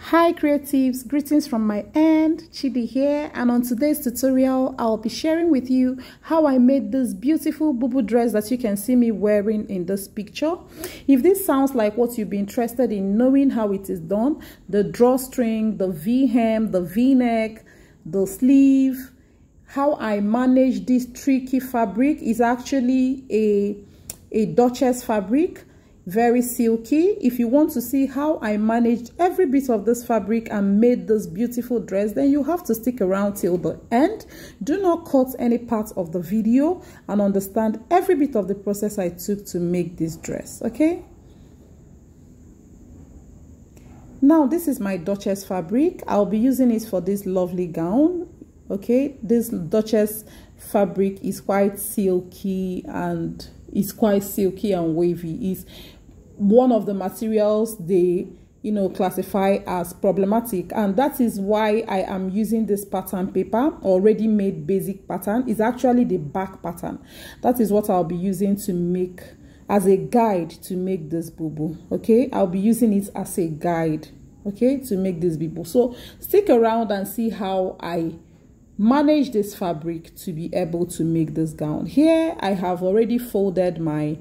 Hi creatives, greetings from my end, Chidi here, and on today's tutorial I'll be sharing with you how I made this beautiful Bubu dress that you can see me wearing in this picture. If this sounds like what you'd be interested in knowing how it is done, the drawstring, the V-hem, the V-neck, the sleeve, how I manage this tricky fabric is actually a Duchess fabric. Very silky. If you want to see how I managed every bit of this fabric and made this beautiful dress, then you have to stick around till the end. Do not cut any part of the video and understand every bit of the process I took to make this dress. Okay, now this is my Duchess fabric. I'll be using it for this lovely gown. Okay, this Duchess fabric is quite silky and wavy. It's one of the materials they classify as problematic, and that is why I am using this pattern paper, already made basic pattern. Is actually the back pattern. That is what I'll be using to make as a guide to make this Bubu. Okay, I'll be using it as a guide, okay, to make this Bubu. So stick around and see how I manage this fabric to be able to make this gown. Here I have already folded my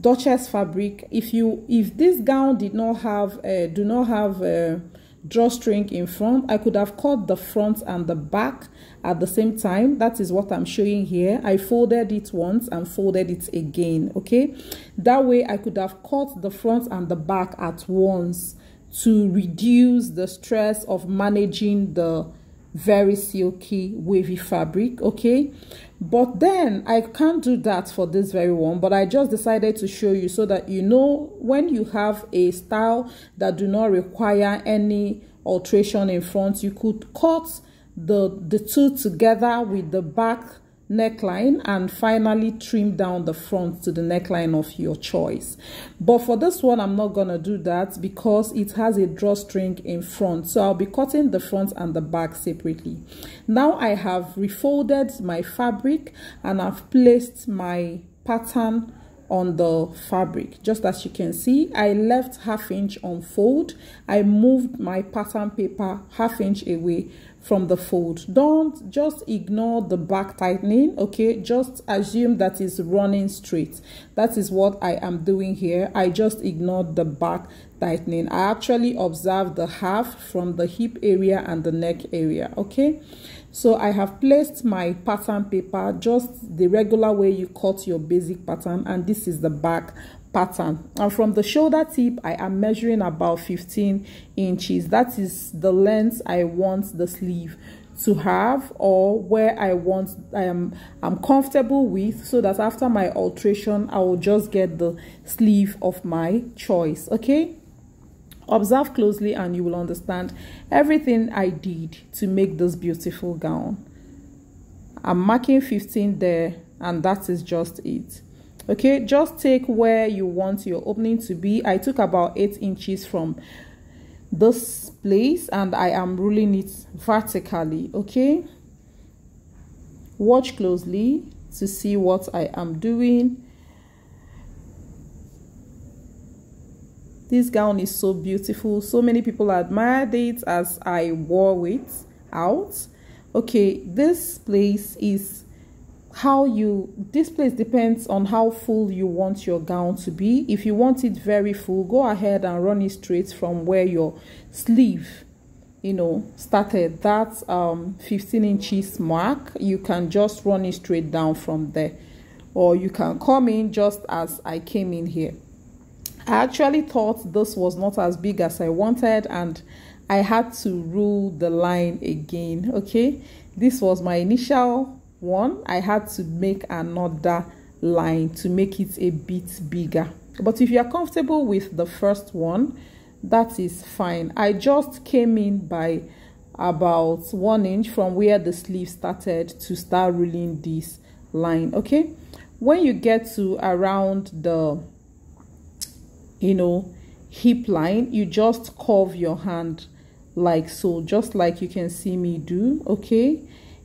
Duchess fabric. If this gown do not have a drawstring in front, I could have cut the front and the back at the same time. That is what I'm showing here. I folded it once and folded it again. Okay, that way I could have cut the front and the back at once to reduce the stress of managing the very silky wavy fabric. Okay, but then I can't do that for this very one, but I just decided to show you so that you know when you have a style that do not require any alteration in front, you could cut the two together with the back neckline and finally trim down the front to the neckline of your choice. But for this one I'm not gonna do that because it has a drawstring in front, so I'll be cutting the front and the back separately. Now I have refolded my fabric and I've placed my pattern on the fabric. Just as you can see, I left ½ inch on fold. I moved my pattern paper ½ inch away from the fold. Don't just ignore the back tightening. Okay, just assume that is running straight. That is what I am doing here. I just ignored the back tightening. I actually observed the half from the hip area and the neck area. Okay, so I have placed my pattern paper just the regular way you cut your basic pattern, and this is the back pattern. And from the shoulder tip I am measuring about 15 inches. That is the length I want the sleeve to have, or where I'm comfortable with, so that after my alteration I will just get the sleeve of my choice. Okay, observe closely and you will understand everything I did to make this beautiful gown. I'm marking 15 there, and that is just it. Okay, just take where you want your opening to be. I took about 8 inches from this place and I am ruling it vertically. Okay, watch closely to see what I am doing. This gown is so beautiful. So many people admired it as I wore it out. Okay, this place depends on how full you want your gown to be. If you want it very full, go ahead and run it straight from where your sleeve started. That's 15 inches mark. You can just run it straight down from there, or you can come in just as I came in here. I actually thought this was not as big as I wanted and I had to rule the line again. Okay, this was my initial one. I had to make another line to make it a bit bigger, but if you are comfortable with the first one, that is fine. I just came in by about 1 inch from where the sleeve started to start ruling this line. Okay, when you get to around the hip line, you just curve your hand like so, just like you can see me do. Okay,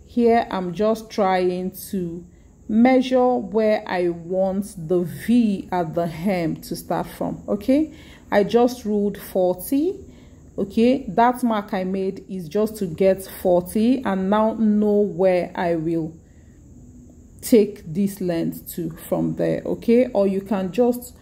here I'm just trying to measure where I want the V at the hem to start from. Okay, I just ruled 40 Okay, that mark I made is just to get 40, and now know where I will take this length to from there. Okay, or you can just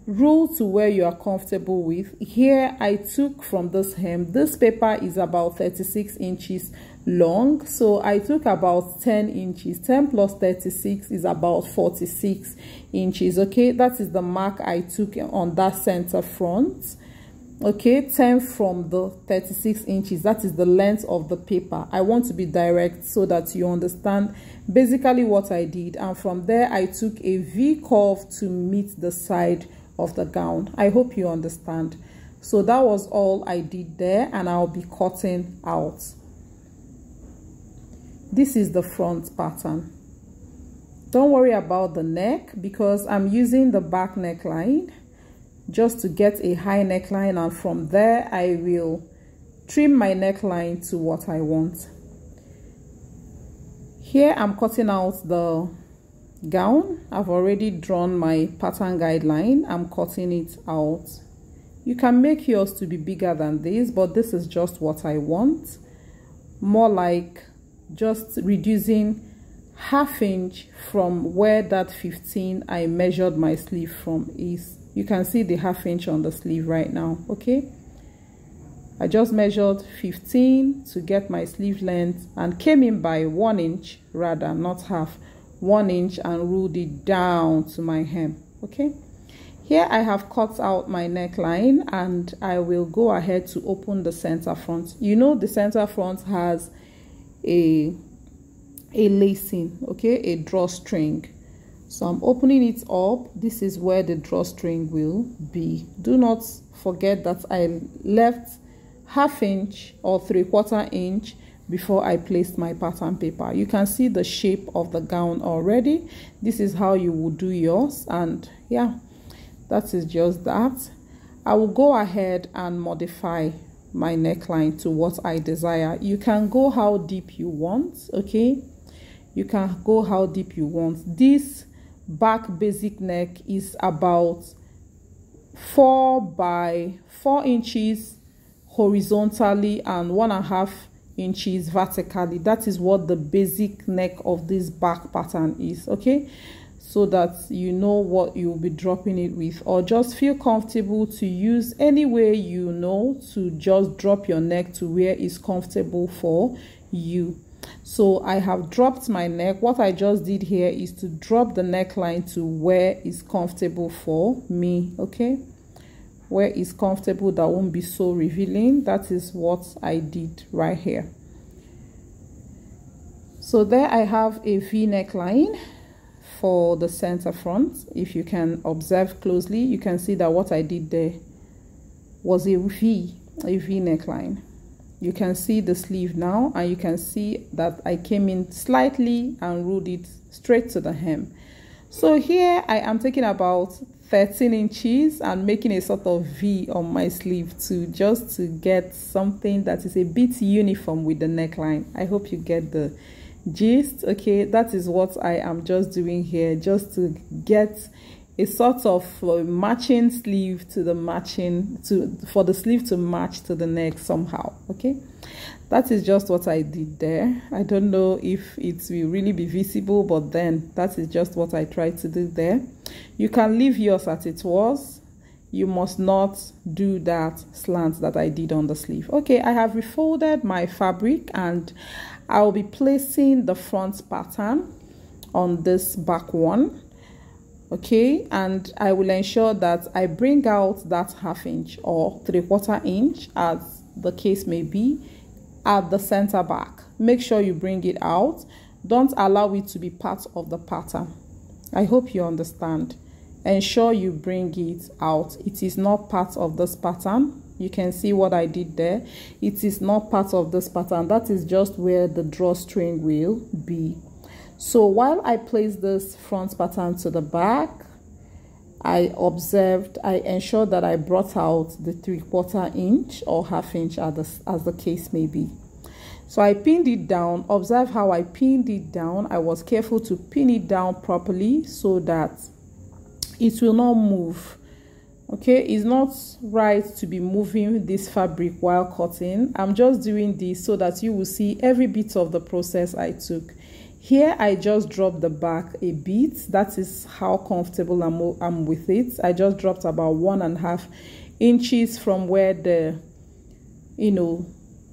rule to where you are comfortable with. Here I took from this hem, this paper is about 36 inches long, so I took about 10 inches. 10 plus 36 is about 46 inches. Okay, that is the mark I took on that center front. Okay, 10 from the 36 inches, that is the length of the paper. I want to be direct so that you understand basically what I did, and from there I took a V curve to meet the side of the gown. I hope you understand. So that was all I did there, and I'll be cutting out. This is the front pattern. Don't worry about the neck because I'm using the back neckline just to get a high neckline, and from there I will trim my neckline to what I want. Here I'm cutting out the gown. I've already drawn my pattern guideline. I'm cutting it out. You can make yours to be bigger than this, but this is just what I want. More like just reducing ½ inch from where that 15 I measured my sleeve from is. You can see the ½ inch on the sleeve right now. Okay, I just measured 15 to get my sleeve length and came in by 1 inch, rather not half, 1 inch, and ruled it down to my hem. Okay, here I have cut out my neckline, and I will go ahead to open the center front. You know the center front has a lacing, okay, a drawstring. So I'm opening it up. This is where the drawstring will be. Do not forget that I left ½ inch or 3/4 inch before I placed my pattern paper. You can see the shape of the gown already. This is how you would do yours, and yeah, that is just that. I will go ahead and modify my neckline to what I desire. You can go how deep you want. Okay, you can go how deep you want. This back basic neck is about 4 by 4 inches horizontally and 1.5 inches vertically. That is what the basic neck of this back pattern is. Okay, so that you know what you will be dropping it with, or just feel comfortable to use any way you know to just drop your neck to where is comfortable for you. So I have dropped my neck. What I just did here is to drop the neckline to where is comfortable for me. Okay, where is comfortable, that won't be so revealing. That is what I did right here. So there I have a V neckline for the center front. If you can observe closely, you can see that what I did there was a V neckline. You can see the sleeve now, and you can see that I came in slightly and ruled it straight to the hem. So here I am taking about 13 inches and making a sort of V on my sleeve just to get something that is a bit uniform with the neckline. I hope you get the gist. Okay, that is what I am just doing here, just to get a sort of matching sleeve to the for the sleeve to match to the neck somehow. Okay, that is just what I did there. I don't know if it will really be visible, but then that is just what I tried to do there. You can leave yours as it was. You must not do that slant that I did on the sleeve. Okay, I have refolded my fabric, and I'll be placing the front pattern on this back one. Okay, and I will ensure that I bring out that ½ inch or 3/4 inch, as the case may be, at the center back. Make sure you bring it out. Don't allow it to be part of the pattern. I hope you understand. Ensure you bring it out. It is not part of this pattern. You can see what I did there. It is not part of this pattern. That is just where the drawstring will be. So while I place this front pattern to the back, I ensured that I brought out the 3/4 inch or ½ inch as the case may be. So I pinned it down. Observe how I pinned it down. I was careful to pin it down properly so that it will not move. Okay, it's not right to be moving this fabric while cutting. I'm just doing this so that you will see every bit of the process I took. Here I just dropped the back a bit. That is how comfortable I'm with it. I just dropped about 1.5 inches from where the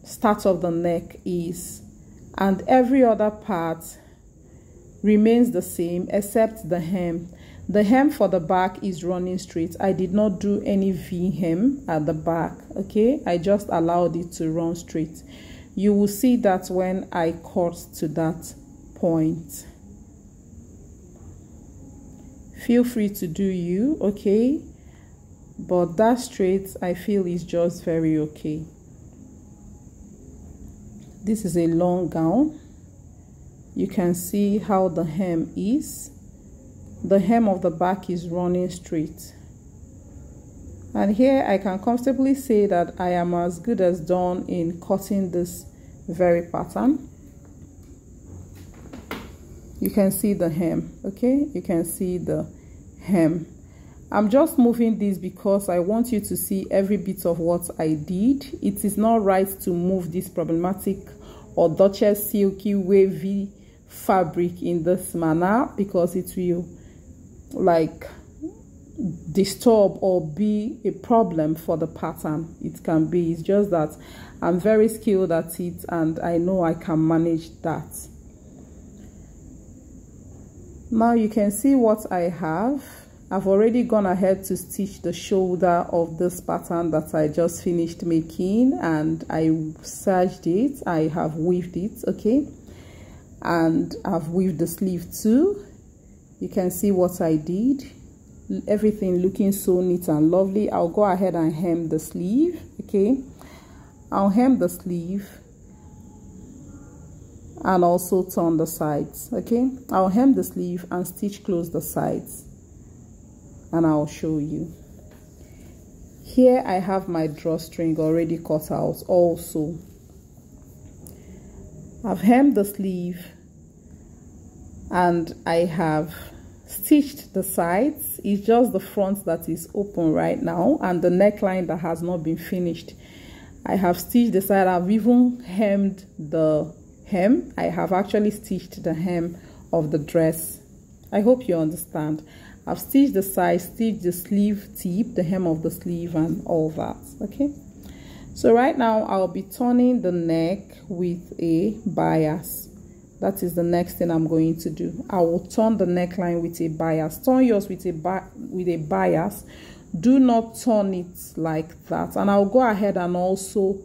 start of the neck is, and every other part remains the same except the hem. The hem for the back is running straight. I did not do any V hem at the back. Okay, I just allowed it to run straight. You will see that when I cut to that point. Feel free to do you, okay, but that straight I feel is just very okay. This is a long gown. You can see how the hem is. The hem of the back is running straight, and here I can comfortably say that I am as good as done in cutting this very pattern. You can see the hem, okay? You can see the hem. I'm just moving this because I want you to see every bit of what I did. It is not right to move this problematic or Duchess silky wavy fabric in this manner, because it will like disturb or be a problem for the pattern. It can be. It's just that I'm very skilled at it and I know I can manage that. Now you can see what I have. I've already gone ahead to stitch the shoulder of this pattern that I just finished making, and I serged it. I have weaved it, okay, and I've weaved the sleeve too. You can see what I did. Everything looking so neat and lovely. I'll go ahead and hem the sleeve, okay. I'll hem the sleeve and also turn the sides, okay. I'll hem the sleeve and stitch close the sides, and I'll show you. Here I have my drawstring already cut out also. I've hemmed the sleeve and I have stitched the sides. It's just the front that is open right now and the neckline that has not been finished. I have stitched the side. I've even hemmed the hem. I have actually stitched the hem of the dress. I hope you understand. I've stitched the side, stitched the sleeve tip, the hem of the sleeve and all that, okay. So right now I'll be turning the neck with a bias. That is the next thing I'm going to do. I will turn the neckline with a bias. Turn yours with a bias. Do not turn it like that. And I'll go ahead and also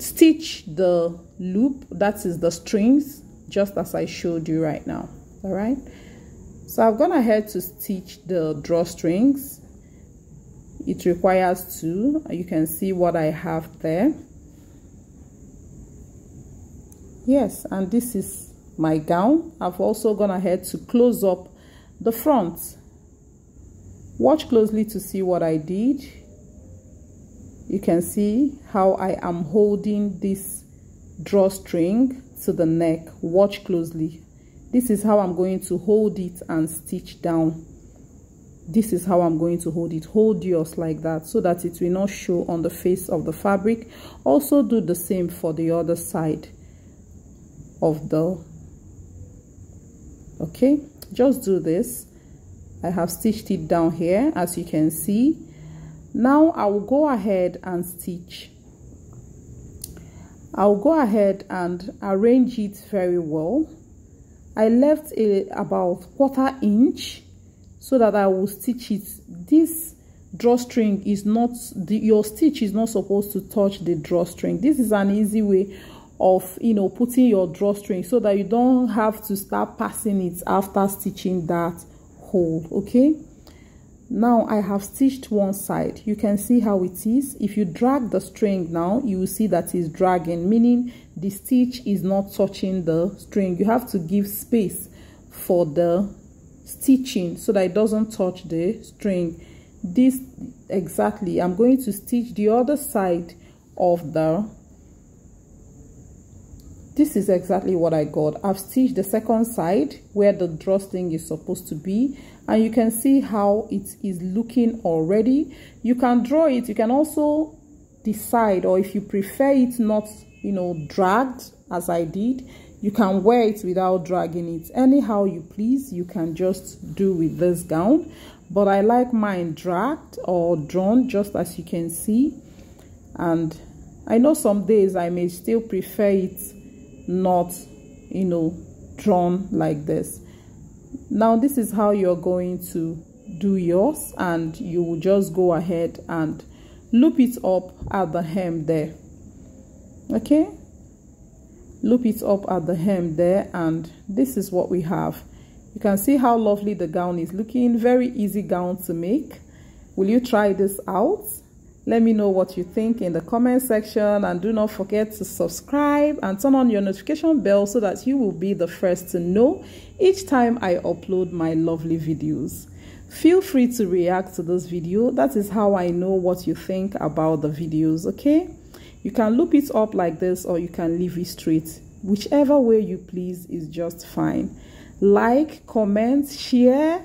stitch the loop, that is the strings, just as I showed you right now. All right. So I've gone ahead to stitch the drawstrings. It requires 2. You can see what I have there. Yes, and this is my gown. I've also gone ahead to close up the front. Watch closely to see what I did. You can see how I am holding this drawstring to the neck. Watch closely. This is how I'm going to hold it and stitch down. This is how I'm going to hold it. Hold yours like that so that it will not show on the face of the fabric. Also do the same for the other side of the, okay, just do this. I have stitched it down here, as you can see. Now I will go ahead and stitch. I'll go ahead and arrange it very well. I left about 1/4 inch so that I will stitch it. This drawstring is not, your stitch is not supposed to touch the drawstring. This is an easy way of, you know, putting your drawstring so that you don't have to start passing it after stitching that hole, okay. Now I have stitched one side. You can see how it is. If you drag the string now, you will see that it's dragging, meaning the stitch is not touching the string. You have to give space for the stitching so that it doesn't touch the string. This exactly, I'm going to stitch the other side of the this is exactly what I got. I've stitched the second side where the drawstring is supposed to be, and you can see how it is looking already. You can draw it. You can also decide, or if you prefer it not, you know, dragged as I did, you can wear it without dragging it. Anyhow you please, you can just do with this gown, but I like mine dragged or drawn, just as you can see. And I know some days I may still prefer it not, you know, drawn like this. Now this is how you're going to do yours, and you will just go ahead and loop it up at the hem there. Okay, loop it up at the hem there, and this is what we have. You can see how lovely the gown is looking. Very easy gown to make. Will you try this out? Let me know what you think in the comment section, and do not forget to subscribe and turn on your notification bell so that you will be the first to know each time I upload my lovely videos. Feel free to react to this video. That is how I know what you think about the videos, okay? You can loop it up like this, or you can leave it straight. Whichever way you please is just fine. Like, comment, share,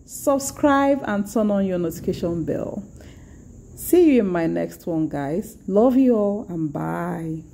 subscribe, and turn on your notification bell. See you in my next one, guys. Love you all, and bye.